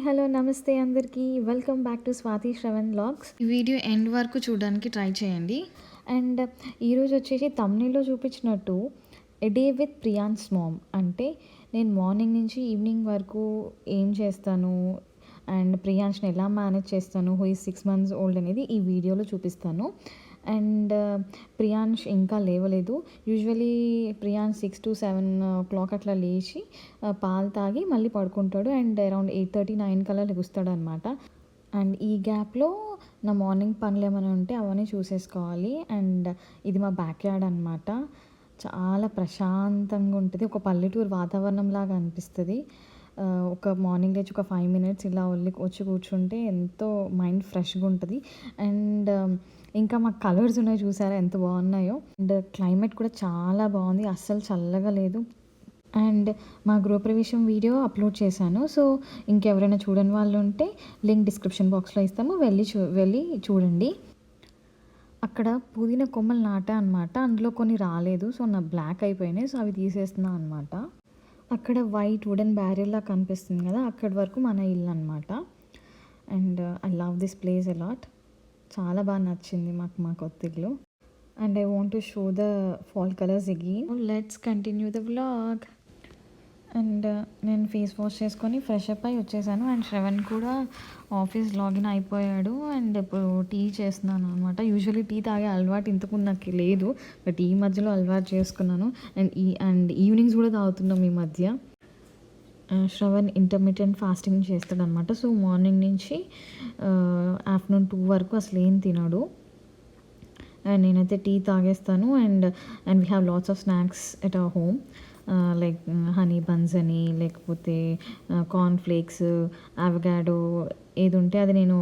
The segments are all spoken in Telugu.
హలో నమస్తే అందరికీ. Welcome back to Swathi Shravan vlogs. ఈ వీడియో ఎండ్ వరకు చూడడానికి ట్రై చేయండి. అండ్ ఈరోజు వచ్చేసి థంబ్‌నెయిల్‌లో చూపించినట్టు a day with Priyansh mom. అంటే నేను మార్నింగ్ నుంచి ఈవినింగ్ వరకు ఏం చేస్తాను అండ్ ప్రియాంష్‌ని ఎలా మేనేజ్ చేస్తాను, హూ ఈజ్ 6 months ఓల్డ్ అనేది ఈ వీడియోలో చూపిస్తాను. అండ్ ప్రియాంష్ ఇంకా లేవలేదు. యూజువల్లీ ప్రియాంష్ 6 to 7 o'clock అట్లా లేచి పాలు తాగి మళ్ళీ పడుకుంటాడు. అండ్ అరౌండ్ 8:30, 9 కల్లా లెగుస్తాడనమాట. అండ్ ఈ గ్యాప్‌లో నా మార్నింగ్ పనులేమైనా ఉంటే అవన్నీ చూసేసుకోవాలి. అండ్ ఇది మా బ్యాక్ యార్డ్ అనమాట. చాలా ప్రశాంతంగా ఉంటది. ఒక పల్లెటూరు వాతావరణంలాగా అనిపిస్తది. ఒక మార్నింగ్ లేచి ఒక 5 minutes ఇలా వచ్చి కూర్చుంటే ఎంతో మైండ్ ఫ్రెష్‌గా ఉంటది. అండ్ ఇంకా మాకు కలర్స్ ఉన్నాయి చూసారా ఎంత బాగున్నాయో. అండ్ క్లైమేట్ కూడా చాలా బాగుంది. అస్సలు చల్లగా లేదు. అండ్ మా గృహప్రవేశం వీడియో అప్లోడ్ చేశాను. సో ఇంకెవరైనా చూడని వాళ్ళు ఉంటే లింక్ డిస్క్రిప్షన్ బాక్స్‌లో ఇస్తాము. వెళ్ళి చూడండి. అక్కడ పుదీనా కొమ్మలు నాటా అనమాట. అందులో కొన్ని రాలేదు. సో నా బ్లాక్ అయిపోయినాయి. సో అవి తీసేస్తున్నా అనమాట. అక్కడ వైట్ వుడెన్ బ్యారియర్‌లా కనిపిస్తుంది కదా! అక్కడి వరకు మన ఇల్లు అనమాట. And I love this place a lot. చాలా బాగా నచ్చింది మాకు మా కొత్త ఇల్లు. And I want to show the fall colours again. Let's continue the vlog. And నేను ఫేస్ వాష్ చేసుకొని ఫ్రెష్ అప్ అయ్యి వచ్చేసాను. అండ్ శ్రవణ్ కూడా ఆఫీస్ లాగిన్ అయిపోయాడు. అండ్ ఇప్పుడు టీ చేస్తున్నాను అనమాట. యూజువల్లీ టీ తాగే అలవాటు ఇంతకుముందు నాకు లేదు. బట్ ఈ మధ్యలో అలవాటు చేసుకున్నాను. అండ్ ఈవినింగ్స్ కూడా తాగుతున్నాం ఈ మధ్య. శ్రవణ్ ఇంటర్మీడియట్ ఫాస్టింగ్ చేస్తాడనమాట. సో మార్నింగ్ నుంచి ఆఫ్టర్నూన్ 2 వరకు అసలు ఏం తినడు. అండ్ నేనైతే టీ తాగేస్తాను. And we have lots of snacks at our home. Like honey buns అని, లేకపోతే కార్న్ ఫ్లేక్స్, అవగాడో ఏది ఉంటే అది నేను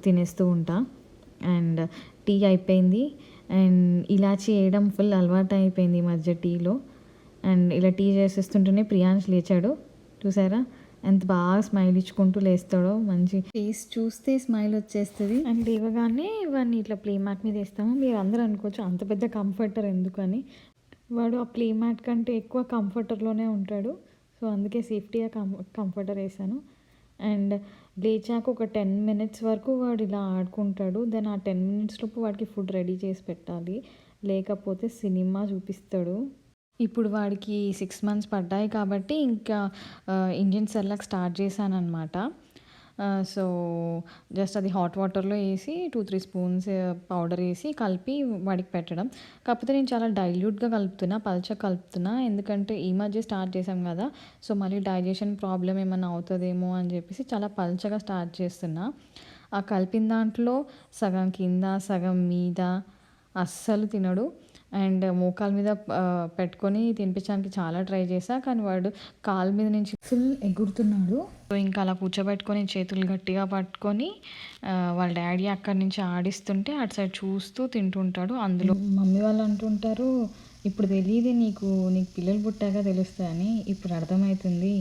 తినేస్తూ ఉంటా. అండ్ టీ అయిపోయింది. అండ్ ఇలాచీ వేయడం ఫుల్ అలవాటు అయిపోయింది ఈ మధ్య టీలో. అండ్ ఇలా టీ చేసేస్తుంటేనే ప్రియాంష్ లేచాడు. చూసారా ఎంత బాగా స్మైల్ ఇచ్చుకుంటూ లేస్తాడో. మంచి ఫేస్ చూస్తే స్మైల్ వచ్చేస్తుంది. అండ్ లేవగానే ఇవన్నీ ఇట్లా ప్లే మ్యాట్ మీద వేస్తాము. మీరు అందరూ అనుకోవచ్చు అంత పెద్ద కంఫర్టర్ ఎందుకని. వాడు ఆ ప్లే మ్యాట్ కంటే ఎక్కువ కంఫర్టర్లోనే ఉంటాడు. సో అందుకే సేఫ్టీగా కంఫర్టర్ వేసాను. అండ్ లేచాక ఒక 10 minutes వరకు వాడు ఇలా ఆడుకుంటాడు. దెన్ ఆ 10 minutes లోపు వాడికి ఫుడ్ రెడీ చేసి పెట్టాలి. లేకపోతే సినిమా చూపిస్తాడు. ఇప్పుడు వాడికి 6 months పడ్డాయి కాబట్టి ఇంకా ఇండియన్ సెర్లాక్ స్టార్ట్ చేశానమాట. సో జస్ట్ అది హాట్ వాటర్లో వేసి 2-3 స్పూన్స్ పౌడర్ వేసి కలిపి వాడికి పెట్టడం. కాకపోతే నేను చాలా డైల్యూట్గా కలుపుతున్నా, పల్చగా కలుపుతున్నా. ఎందుకంటే ఈ మధ్య స్టార్ట్ చేసాం కదా. సో మళ్ళీ డైజెషన్ ప్రాబ్లం ఏమైనా అవుతుందేమో అని చెప్పేసి చాలా పల్చగా స్టార్ట్ చేస్తున్నా. ఆ కలిపిన దాంట్లో సగం కింద సగం మీద అస్సలు తినడు. అండ్ మోకాల మీద పెట్టుకొని తినిపించడానికి చాలా ట్రై చేశా. కానీ వాడు కాలు మీద నుంచి ఫుల్ ఎగురుతున్నాడు. సో ఇంకా అలా కూర్చోబెట్టుకొని చేతులు గట్టిగా పట్టుకొని వాళ్ళ డాడీ అక్కడి నుంచి ఆడిస్తుంటే అటు సైడ్ చూస్తూ తింటుంటాడు. అందులో మమ్మీ వాళ్ళు అంటుంటారు, ఇప్పుడు తెలియదు నీకు పిల్లలు పుట్టాక తెలుస్తాయని. ఇప్పుడు అర్థమవుతుంది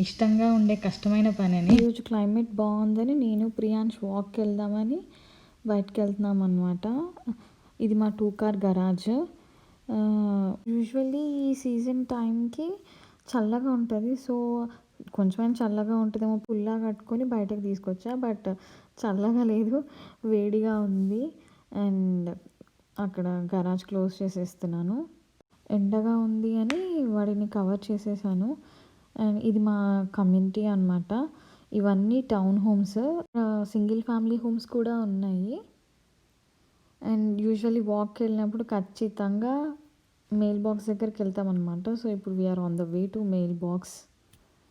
ఇష్టంగా ఉండే కష్టమైన పని అని. ఈరోజు క్లైమేట్ బాగుందని నేను ప్రియాంష్ వాక్కి వెళ్దామని బయటకు వెళ్తున్నాం అనమాట. ఇది మా 2-car గరాజ్. యూజువల్లీ ఈ సీజన్ టైంకి చల్లగా ఉంటుంది. సో కొంచెమైనా చల్లగా ఉంటుందేమో పుల్లా కట్టుకొని బయటకు తీసుకొచ్చా. బట్ చల్లగా లేదు, వేడిగా ఉంది. అండ్ అక్కడ గరాజ్ క్లోజ్ చేసేస్తున్నాను. ఎండగా ఉంది అని వాడిని కవర్ చేసేసాను. అండ్ ఇది మా కమ్యూనిటీ అనమాట. ఇవన్నీ town homes, single family homes కూడా ఉన్నాయి. అండ్ యూజువల్లీ వాక్కి వెళ్ళినప్పుడు ఖచ్చితంగా మెయిల్ బాక్స్ దగ్గరికి వెళ్తామన్నమాట. సో ఇప్పుడు we are on the way to mail box.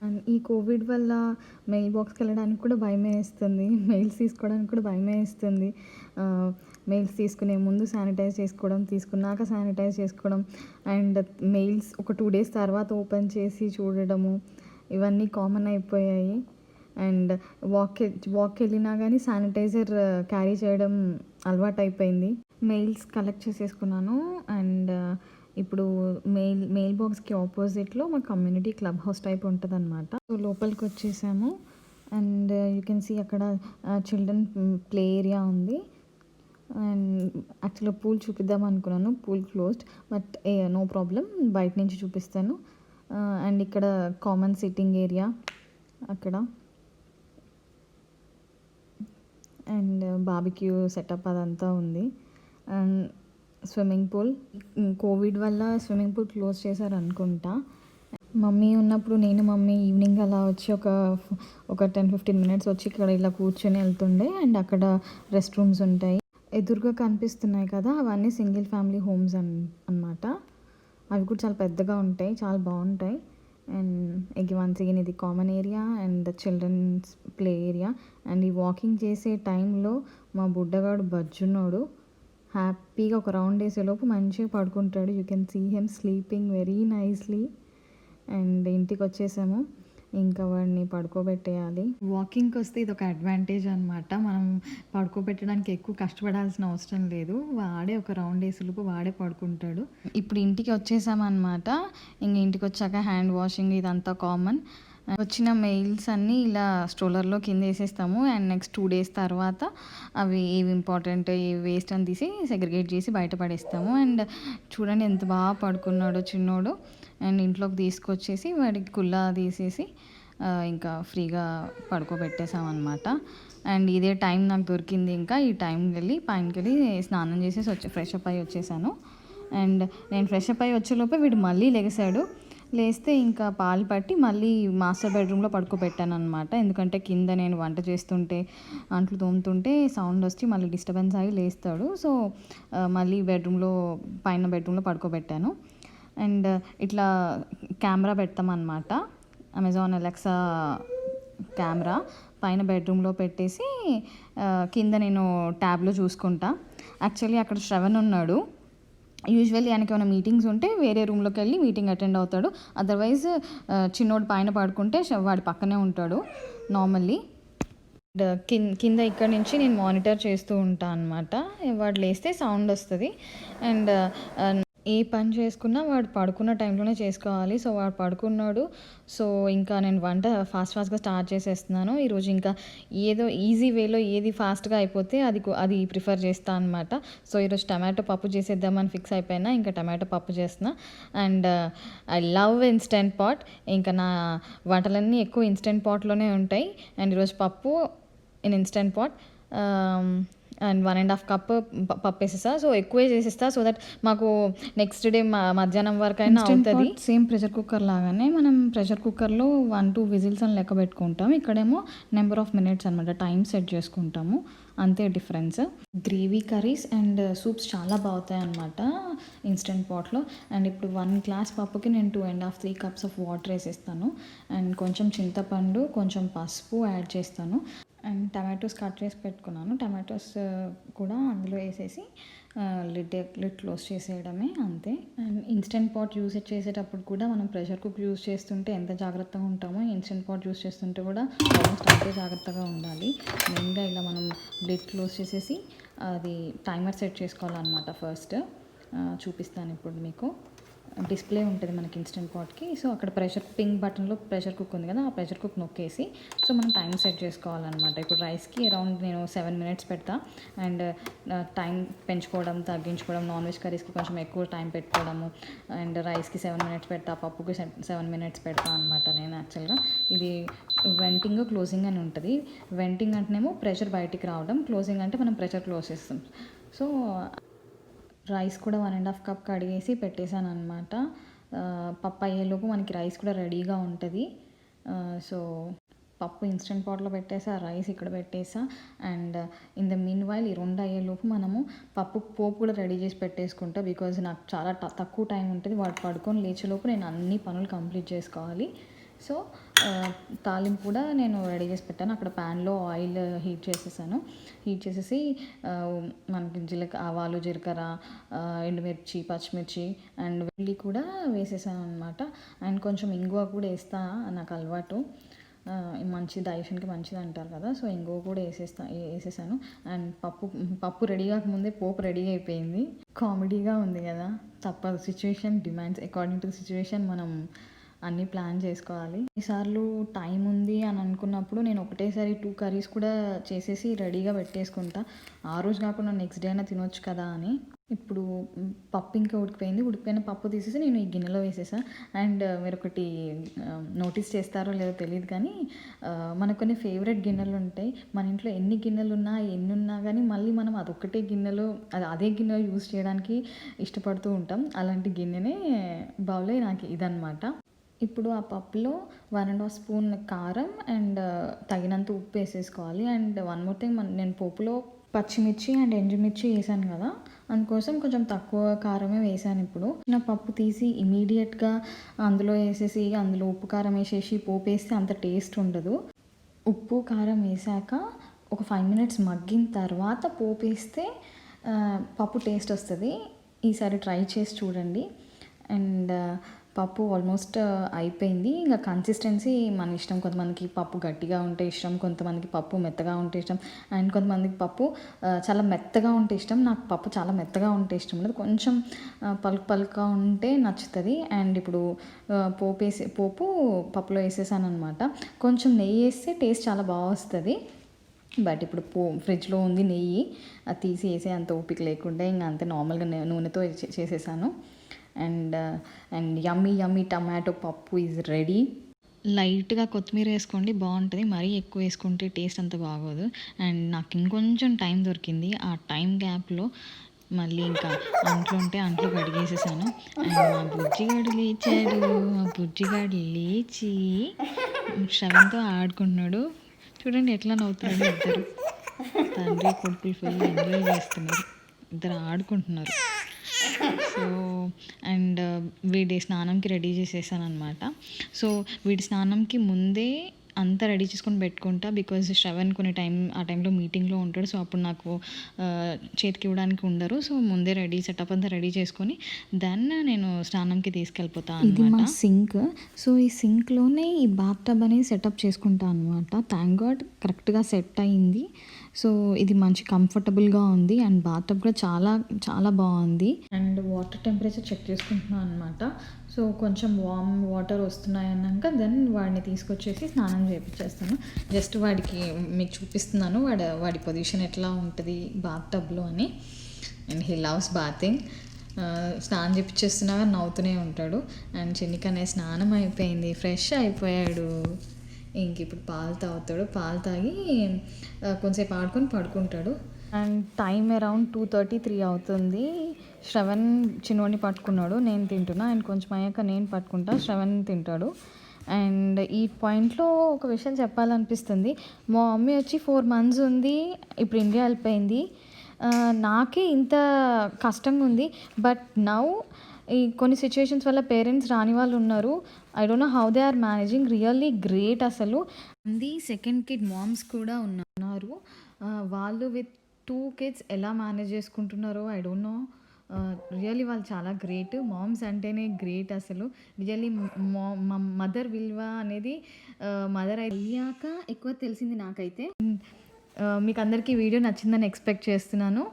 And ఈ కోవిడ్ వల్ల మెయిల్ బాక్స్కి వెళ్ళడానికి కూడా భయమే వేస్తుంది. మెయిల్స్ తీసుకోవడానికి కూడా భయమే వేస్తుంది. మెయిల్స్ తీసుకునే ముందు శానిటైజ్ చేసుకోవడం, తీసుకున్నాక శానిటైజ్ చేసుకోవడం, అండ్ మెయిల్స్ ఒక 2 days తర్వాత ఓపెన్ చేసి చూడడము, ఇవన్నీ కామన్ అయిపోయాయి. అండ్ వాక్కి వెళ్ళినా కానీ శానిటైజర్ క్యారీ చేయడం అలవాటు అయిపోయింది. మెయిల్స్ కలెక్ట్ చేసేసుకున్నాను. అండ్ ఇప్పుడు మెయిల్ బాక్స్కి ఆపోజిట్లో మా కమ్యూనిటీ క్లబ్ హౌస్ టైప్ ఉంటుంది అనమాట. సో లోపలికి వచ్చేసాము. అండ్ యూ కెన్ సీ అక్కడ చిల్డ్రన్ ప్లే ఏరియా ఉంది. అండ్ యాక్చువల్గా పూల్ చూపిద్దాం అనుకున్నాను, pool closed. But no problem, బయట నుంచి చూపిస్తాను. అండ్ ఇక్కడ కామన్ సిట్టింగ్ ఏరియా, అక్కడ అండ్ బార్బిక్యూ సెటప్ అదంతా ఉంది. And swimming pool. కోవిడ్ వల్ల స్విమ్మింగ్ పూల్ క్లోజ్ చేశారనుకుంటా. మమ్మీ ఉన్నప్పుడు నేను, మమ్మీ ఈవినింగ్ అలా వచ్చి ఒక 10-15 మినిట్స్ వచ్చి ఇక్కడ ఇలా కూర్చొని వెళ్తుండే. అండ్ అక్కడ రెస్ట్ రూమ్స్ ఉంటాయి. ఎదురుగా కనిపిస్తున్నాయి కదా, అవన్నీ సింగిల్ ఫ్యామిలీ హోమ్స్ అన్నమాట. అవి కూడా చాలా పెద్దగా ఉంటాయి, చాలా బాగుంటాయి. అండ్ వన్స్ అగైన్ ఇది common area and children's play area. And ఈ వాకింగ్ చేసే టైంలో మా బుడ్డగాడు బజ్జున్నాడు. హ్యాపీగా ఒక రౌండ్ వేసేలోపు మంచిగా పడుకుంటాడు. You can see him sleeping very nicely. And ఇంటికి వచ్చేసాము, ఇంకా వాడిని పడుకోబెట్టేయాలి. వాకింగ్కి వస్తే ఇది ఒక అడ్వాంటేజ్ అనమాట. మనం పడుకోబెట్టడానికి ఎక్కువ కష్టపడాల్సిన అవసరం లేదు. వాడే ఒక రౌండ్ వేసేలోపు వాడే పడుకుంటాడు. ఇప్పుడు ఇంటికి వచ్చేసామన్నమాట. ఇంక ఇంటికి వచ్చాక హ్యాండ్ వాషింగ్ ఇదంతా కామన్. వచ్చిన మెయిల్స్ అన్నీ ఇలా స్ట్రోలర్లో కింద వేసేస్తాము. అండ్ నెక్స్ట్ 2 days తర్వాత అవి ఏవి ఇంపార్టెంట్ ఏవి వేస్ట్ అని తీసి సెగ్రిగేట్ చేసి బయటపడేస్తాము. అండ్ చూడండి ఎంత బాగా పడుకున్నాడో చిన్నోడు. అండ్ ఇంట్లోకి తీసుకొచ్చేసి వాడికి కుల్లా తీసేసి ఇంకా ఫ్రీగా పడుకోబెట్టేసామన్నమాట. అండ్ ఇదే టైం నాకు దొరికింది. ఇంకా ఈ టైంకి వెళ్ళి పైనకి వెళ్ళి స్నానం చేసేసి ఫ్రెష్ అప్ అయ్యి వచ్చేసాను. అండ్ నేను ఫ్రెష్ అప్ అయ్యి వచ్చేలోపే వీడు మళ్ళీ లెగిసాడు. లేస్తే ఇంకా పాలు పట్టి మళ్ళీ మాస్టర్ బెడ్రూమ్లో పడుకోబెట్టాను అనమాట. ఎందుకంటే కింద నేను వంట చేస్తుంటే అంట్లు తోముతుంటే సౌండ్ వచ్చి మళ్ళీ డిస్టర్బెన్స్ అయ్యి లేస్తాడు. సో మళ్ళీ పైన బెడ్రూమ్లో పడుకోబెట్టాను. అండ్ ఇట్లా కెమెరా పెడతామన్నమాట. అమెజాన్ అలెక్సా కెమెరా పైన బెడ్రూమ్లో పెట్టేసి కింద నేను ట్యాబ్లో చూసుకుంటా. యాక్చువల్లీ అక్కడ శ్రవణ్ ఉన్నాడు. యూజువల్లీ ఆయనకి ఏమైనా మీటింగ్స్ ఉంటే వేరే రూమ్లోకి వెళ్ళి మీటింగ్ అటెండ్ అవుతాడు. అదర్వైజ్ చిన్నోడు పైన పడుకుంటే వాడి పక్కనే ఉంటాడు నార్మల్లీ. కింద ఇక్కడ నుంచి నేను మానిటర్ చేస్తూ ఉంటాను అనమాట. వాడు లేస్తే సౌండ్ వస్తుంది. అండ్ ఏ పని చేసుకున్నా వాడు పడుకున్న టైంలోనే చేసుకోవాలి. సో వాడు పడుకున్నాడు. సో ఇంకా నేను వంట ఫాస్ట్గా స్టార్ట్ చేసేస్తున్నాను. ఈరోజు ఇంకా ఏదో ఈజీ వేలో ఏది ఫాస్ట్గా అయిపోతే అది ప్రిఫర్ చేస్తాను అనమాట. సో ఈరోజు టమాటో పప్పు చేసేద్దామని ఫిక్స్ అయిపోయినా. ఇంకా టమాటో పప్పు చేస్తున్నా. And I love instant pot. ఇంకా నా వంటలన్నీ ఎక్కువ ఇన్స్టెంట్ పాట్లోనే ఉంటాయి. అండ్ ఈరోజు పప్పు in instant pot. And 1.5 cup పప్పు వేసేస్తా. సో ఎక్కువే చేసేస్తా, సో దట్ మాకు నెక్స్ట్ డే మధ్యాహ్నం వరకు అయినా అవుతుంది. సేమ్ ప్రెషర్ కుక్కర్ లాగానే మనం ప్రెషర్ కుక్కర్లో 1-2 విజిల్స్ అని లెక్క పెట్టుకుంటాం. ఇక్కడేమో నెంబర్ ఆఫ్ మినిట్స్ అనమాట, టైం సెట్ చేసుకుంటాము. అంతే difference. Gravy curries and soups చాలా బాగుతాయి అనమాట ఇన్స్టెంట్ పాట్లో. అండ్ ఇప్పుడు 1 glass పప్పుకి నేను 2.5-3 cups ఆఫ్ వాటర్ వేసేస్తాను. అండ్ కొంచెం చింతపండు, కొంచెం పసుపు యాడ్ చేస్తాను. అండ్ టమాటోస్ కట్ చేసి పెట్టుకున్నాను. టమాటోస్ కూడా అందులో వేసేసి లిడ్ క్లోజ్ చేసేయడమే, అంతే. అండ్ ఇన్స్టెంట్ పాట్ యూజ్ చేసేటప్పుడు కూడా మనం ప్రెషర్ కుక్ యూజ్ చేస్తుంటే ఎంత జాగ్రత్తగా ఉంటామో ఇన్స్టెంట్ పాట్ యూజ్ చేస్తుంటే కూడా ఆల్మోస్ట్ అంతే జాగ్రత్తగా ఉండాలి. మెయిన్గా ఇలా మనం లిడ్ క్లోజ్ చేసేసి అది టైమర్ సెట్ చేసుకోవాలన్నమాట. ఫస్ట్ చూపిస్తాను ఇప్పుడు మీకు. డిస్ప్లే ఉంటుంది మనకి ఇన్స్టెంట్ పాట్కి. సో అక్కడ పింక్ బటన్లో ప్రెషర్ కుక్ ఉంది కదా, ఆ ప్రెషర్ కుక్ నొక్కేసి సో మనం టైం సెట్ చేసుకోవాలన్నమాట. ఇప్పుడు రైస్కి అరౌండ్ నేను 7 minutes పెడతా. అండ్ టైం పెంచుకోవడం తగ్గించుకోవడం, నాన్ వెజ్ కర్రీస్కి కొంచెం ఎక్కువ టైం పెట్టుకోవడము. అండ్ రైస్కి 7 minutes పెడతా, పప్పుకి 7 minutes పెడతా అనమాట. నేను యాక్చువల్గా ఇది వెంటింగ్ క్లోజింగ్ అని ఉంటుంది. వెంటింగ్ అంటేనేమో ప్రెషర్ బయటికి రావడం, క్లోజింగ్ అంటే మనం ప్రెషర్ క్లోజ్ చేస్తాం. సో రైస్ కూడా 1.5 cup కడిగేసి పెట్టేశాను అనమాట. పప్పు అయ్యేలోపు మనకి రైస్ కూడా రెడీగా ఉంటుంది. సో పప్పు ఇన్స్టెంట్ పాట్లో పెట్టేసా, రైస్ ఇక్కడ పెట్టేసా. And in the meanwhile ఈ 2 అయ్యేలోపు మనము పోపు కూడా రెడీ చేసి పెట్టేసుకుంటా. బికాజ్ నాకు చాలా తక్కువ టైం ఉంటుంది. వాడు పడుకొని లేచేలోపు నేను అన్ని పనులు కంప్లీట్ చేసుకోవాలి. సో తాలింపు కూడా నేను రెడీ చేసి పెట్టాను. అక్కడ ప్యాన్లో ఆయిల్ హీట్ చేసేసాను. హీట్ చేసేసి మనకి ఆవాలు, జీలకర్ర, ఎండుమిర్చి, పచ్చిమిర్చి అండ్ వెల్లుల్లి కూడా వేసేసాను అనమాట. అండ్ కొంచెం ఇంగువ కూడా వేస్తా, నాకు అలవాటు. మంచి డైజెషన్కి మంచిది అంటారు కదా, సో ఇంగువ కూడా వేసేసాను. అండ్ పప్పు రెడీ కాకముందే పోపు రెడీ అయిపోయింది. కామెడీగా ఉంది కదా, తప్పదు. Situation demands according to the situation మనం అన్నీ ప్లాన్ చేసుకోవాలి. ఈసార్లు టైం ఉంది అని అనుకున్నప్పుడు నేను ఒకటేసారి 2 కర్రీస్ కూడా చేసేసి రెడీగా పెట్టేసుకుంటా. ఆ రోజు కాకుండా నెక్స్ట్ డే అయినా తినొచ్చు కదా అని. ఇప్పుడు పప్పు ఇంకా ఉడికిపోయింది. ఉడికిపోయిన పప్పు తీసేసి నేను ఈ గిన్నెలో వేసేసా. అండ్ మీరొకటి నోటీస్ చేస్తారో లేదో తెలీదు కానీ మనకు కొన్ని ఫేవరెట్ గిన్నెలు ఉంటాయి. మన ఇంట్లో ఎన్ని గిన్నెలున్నా, ఎన్నున్నా గానీ మళ్ళీ మనం అదొక్కటే గిన్నెలో అదే గిన్నెలో యూజ్ చేయడానికి ఇష్టపడుతూ ఉంటాం. అలాంటి గిన్నెనే బౌలే నాకు ఇదనమాట. ఇప్పుడు ఆ పప్పులో 1½ స్పూన్ కారం అండ్ తగినంత ఉప్పు వేసేసుకోవాలి. అండ్ వన్ మోర్ థింగ్, నేను పోపులో పచ్చిమిర్చి అండ్ ఎండుమిర్చి వేసాను కదా, అందుకోసం కొంచెం తక్కువ కారమే వేసాను. ఇప్పుడు నా పప్పు తీసి ఇమీడియట్గా అందులో వేసేసి అందులో ఉప్పు కారం వేసేసి పోపు వేస్తే అంత టేస్ట్ ఉండదు. ఉప్పు కారం వేసాక ఒక 5 మినిట్స్ మగ్గిన తర్వాత పోపు వేస్తే పప్పు టేస్ట్ వస్తుంది. ఈసారి ట్రై చేసి చూడండి. అండ్ పప్పు ఆల్మోస్ట్ అయిపోయింది. ఇంకా కన్సిస్టెన్సీ మన ఇష్టం. కొంతమందికి పప్పు గట్టిగా ఉంటే ఇష్టం, కొంతమందికి పప్పు మెత్తగా ఉంటే ఇష్టం, అండ్ కొంతమందికి పప్పు చాలా మెత్తగా ఉంటే ఇష్టం. నాకు పప్పు చాలా మెత్తగా ఉంటే ఇష్టం లేదు, కొంచెం పలుకు పలుకుగా ఉంటే నచ్చుతుంది. అండ్ ఇప్పుడు పోపు పప్పులో వేసేసాను అనమాట. కొంచెం నెయ్యి వేస్తే టేస్ట్ చాలా బాగా వస్తుంది. బట్ ఇప్పుడు ఫ్రిడ్జ్లో ఉంది నెయ్యి, అది తీసి వేసే అంత ఓపిక లేకుండా ఇంకా అంతే నార్మల్గా నూనెతో చేసేసాను. అండ్ యమ్మీ టమాటో పప్పు ఈజ్ రెడీ. లైట్‌గా కొత్తిమీర వేసుకోండి, బావుంటది. మరీ ఎక్కువ వేసుకుంటే టేస్ట్ అంత బాగోదు. అండ్ నాకు ఇంకొంచెం టైం దొరికింది. ఆ టైం గ్యాప్‌లో మళ్ళీ ఇంకా అంట్లు ఉంటే అంట్లు కడిగేసేసాను. అండ్ మా బుజ్జిగాడు లేచాడు. మా బుజ్జిగాడు లేచి శ్రవణ్‌తో ఆడుకుంటున్నాడు. చూడండి ఎట్లా నవ్వుతున్నాడో ఇద్దరు. తండ్రి కొడుకులు ఫుల్ ఎంజాయ్ చేస్తున్నారు. ఇద్దరు ఆడుకుంటున్నారు. సో అండ్ వీడి స్నానంకి రెడీ చేసేసాను అనమాట. సో వీడి స్నానంకి ముందే అంతా రెడీ చేసుకొని పెట్టుకుంటా. బికాజ్ శ్రవణ్ ఆ టైంలో మీటింగ్లో ఉంటాడు. సో అప్పుడు నాకు చేతికి ఇవ్వడానికి ఉండరు. సో ముందే సెటప్ అంతా రెడీ చేసుకొని దెన్ నేను స్నానంకి తీసుకెళ్ళిపోతాను. ఇది మా సింక్. సో ఈ సింక్లోనే ఈ బాత్ టబ్ అనేది సెటప్ చేసుకుంటా అనమాట. థ్యాంక్ గాడ్ కరెక్ట్గా సెట్ అయింది. సో ఇది మంచి కంఫర్టబుల్గా ఉంది. అండ్ బాత్ టబ్ కూడా చాలా చాలా బాగుంది. అండ్ వాటర్ టెంపరేచర్ చెక్ చేసుకుంటున్నాను అనమాట. సో కొంచెం వామ్ వాటర్ వస్తున్నాయి అన్నాక దెన్ వాడిని తీసుకొచ్చేసి స్నానం చేయించేస్తాను. జస్ట్ వాడికి మీకు చూపిస్తున్నాను వాడి పొజిషన్ ఎట్లా ఉంటుంది బాత్ టబ్లో అని. And he loves bathing. స్నానం చేయించేస్తున్నా నవ్వుతూనే ఉంటాడు. అండ్ చిన్నికనే స్నానం అయిపోయింది, ఫ్రెష్ అయిపోయాడు. ఇంక ఇప్పుడు పాలు తాగుతాడు. పాలు తాగి కొంచెంసేపు ఆడుకొని పడుకుంటాడు. అండ్ టైం అరౌండ్ 2:30-3 అవుతుంది. శ్రవణ్ చిన్నోడిని పట్టుకున్నాడు, నేను తింటున్నా. అండ్ కొంచెం అయ్యాక నేను పట్టుకుంటా, శ్రవణ్ తింటాడు. అండ్ ఈ పాయింట్లో ఒక విషయం చెప్పాలనిపిస్తుంది. మా మమ్మీ వచ్చి 4 months ఉంది, ఇప్పుడు ఇండియా వెళ్ళిపోయింది. నాకే ఇంత కష్టంగా ఉంది. బట్ నౌ ఈ కొన్ని సిచ్యువేషన్స్ వల్ల పేరెంట్స్ రాని వాళ్ళు ఉన్నారు. I don't know how they are managing. Really great అసలు. సెకండ్ కిడ్ మామ్స్ కూడా ఉన్నారు. వాళ్ళు విత్ 2 kids ఎలా మేనేజ్ చేసుకుంటున్నారో ఐ డోంట్ నో. రియల్లీ వాళ్ళు చాలా గ్రేట్. మామ్స్ అంటేనే గ్రేట్ అసలు. రియల్లీ మదర్ విలువ అనేది మదర్ అయ్యాక ఎక్కువ తెలిసింది నాకైతే. మీకు అందరికీ వీడియో నచ్చిందని ఎక్స్పెక్ట్ చేస్తున్నాను.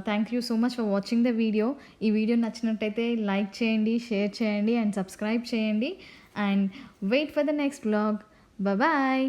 Thank you so much for watching the video. ఈ వీడియో నచ్చినట్టయితే లైక్ చేయండి, షేర్ చేయండి అండ్ సబ్స్క్రైబ్ చేయండి. And wait for the next vlog. Bye.